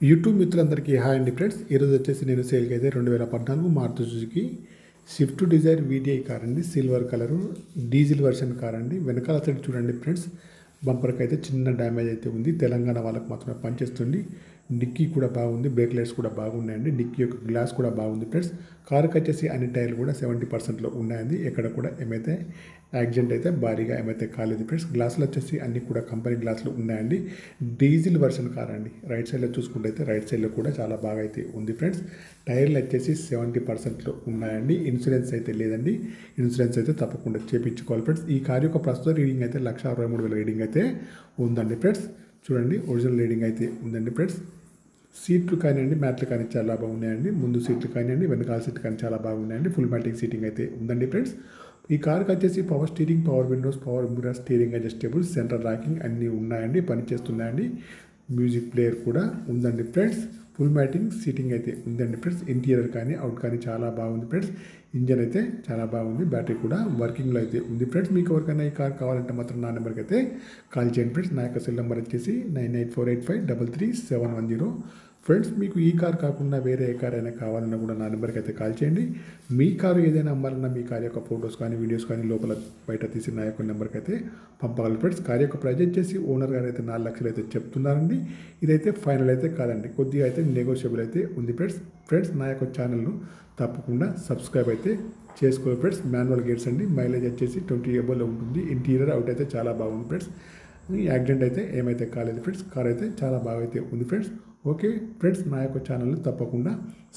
YouTube మిత్రులందరికీ hi అండి friends. ఈరోజు వచ్చేసి నేను సేల్కి అయితే 2014 Maruti Suzuki Swift Dzire VDI car అండి. Silver colour diesel version car అండి. వెనకాల సైడ్ చూడండి ఫ్రెండ్స్, బంపర్కి అయితే చిన్న డ్యామేజ్ అయితే ఉంది. తెలంగాణ వాళ్ళకి మాత్రమే పనిచేస్తుంది. డిక్కీ కూడా బాగుంది, బ్రేక్ లైట్స్ కూడా బాగున్నాయండి. డిక్కీ యొక్క గ్లాస్ కూడా బాగుంది ఫ్రెండ్స్. కారుకి వచ్చేసి అన్ని టైర్లు కూడా 70%లో ఉన్నాయండి. ఎక్కడ కూడా ఏమైతే యాక్సిడెంట్ అయితే భారీగా ఏమైతే కాలేదు ఫ్రెండ్స్. గ్లాసులు వచ్చేసి అన్ని కూడా కంపెనీ గ్లాసులు ఉన్నాయండి. డీజిల్ వర్షన్ కార్ అండి. రైట్ సైడ్లో చూసుకుంటే అయితే రైట్ సైడ్లో కూడా చాలా బాగా అయితే ఉంది ఫ్రెండ్స్. టైర్లు వచ్చేసి 70%లో ఉన్నాయండి. ఇన్సూరెన్స్ అయితే లేదండి. ఇన్సూరెన్స్ అయితే తప్పకుండా చేయించుకోవాలి ఫ్రెండ్స్. ఈ కార్ యొక్క ప్రస్తుత రీడింగ్ అయితే 1,63,000 రీడింగ్ అయితే ఉందండి ఫ్రెండ్స్. చూడండి, ఒరిజినల్ రీడింగ్ అయితే ఉందండి ఫ్రెండ్స్. సీట్లు కానివ్వండి, మ్యాట్లు కానీ చాలా బాగున్నాయండి. ముందు సీట్లు కానివ్వండి, వెనకాల సీట్లు కానీ చాలా బాగున్నాయండి. ఫుల్ మ్యాటింగ్ సీటింగ్ అయితే ఉందండి ఫ్రెండ్స్. ఈ కార్కి వచ్చేసి power steering, power Windows, power mirror, steering adjustable, central locking అన్నీ ఉన్నాయండి, పనిచేస్తున్నాయండి. మ్యూజిక్ ప్లేయర్ కూడా ఉందండి ఫ్రెండ్స్. ఫుల్ మ్యాటింగ్ సీటింగ్ అయితే ఉందండి ఫ్రెండ్స్. ఇంటీరియర్ కానీ అవుట్ కానీ చాలా బాగుంది ఫ్రెండ్స్. ఇంజన్ అయితే చాలా బాగుంది. బ్యాటరీ కూడా వర్కింగ్లో అయితే ఉంది ఫ్రెండ్స్. మీకు ఎవరికైనా ఈ కార్ కావాలంటే మాత్రం నా నెంబర్కి అయితే కాల్ చేయండి ఫ్రెండ్స్. నా యొక్క సెల్ నెంబర్ వచ్చేసి 9848533710 ఫ్రెండ్స్. మీకు ఈ కార్ కాకుండా వేరే ఏ కార్ అయినా కావాలన్నా కూడా నా నెంబర్కి అయితే కాల్ చేయండి. మీ కారు ఏదైనా అమ్మాలన్నా మీ కార్ యొక్క ఫొటోస్ కానీ వీడియోస్ కానీ లోపల బయట తీసి నా యొక్క నెంబర్కి అయితే పంపగలరు ఫ్రెండ్స్. కార్ యొక్క ప్రైజ్ వచ్చేసి ఓనర్ గారు అయితే 4 లక్షలు అయితే చెప్తున్నారండి. ఇదైతే ఫైనల్ అయితే కాదండి, కొద్దిగా అయితే నెగోషియబుల్ అయితే ఉంది ఫ్రెండ్స్. ఫ్రెండ్స్, నా యొక్క ఛానల్ను తప్పకుండా సబ్స్క్రైబ్ అయితే చేసుకోవాలి ఫ్రెండ్స్. మాన్యువల్ గేట్స్ అండి. మైలేజ్ వచ్చేసి 20 ఎబోలో ఉంటుంది. ఇంటీరియర్ అవుట్ అయితే చాలా బాగుంది ఫ్రెండ్స్. యాక్సిడెంట్ అయితే ఏమైతే కాలేదు ఫ్రెండ్స్. కార్ అయితే చాలా బాగా అయితే ఉంది ఫ్రెండ్స్. ఓకే ఫ్రెండ్స్, నా యొక్క ఛానల్ని తప్పకుండా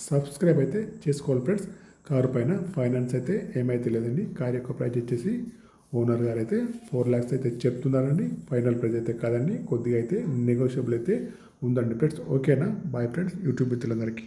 సబ్స్క్రైబ్ అయితే చేసుకోవాలి ఫ్రెండ్స్. కారు పైన ఫైనాన్స్ అయితే ఏమైతే లేదండి. కార్ యొక్క ప్రైస్ వచ్చేసి ఓనర్ గారు అయితే 4 lakhs అయితే చెప్తున్నారండి. ఫైనల్ ప్రైస్ అయితే కాదండి, కొద్దిగా అయితే నెగోషియబుల్ అయితే ఉందండి ఫ్రెండ్స్. ఓకేనా? బాయ్ ఫ్రెండ్స్, యూట్యూబ్ మిత్రులందరికీ.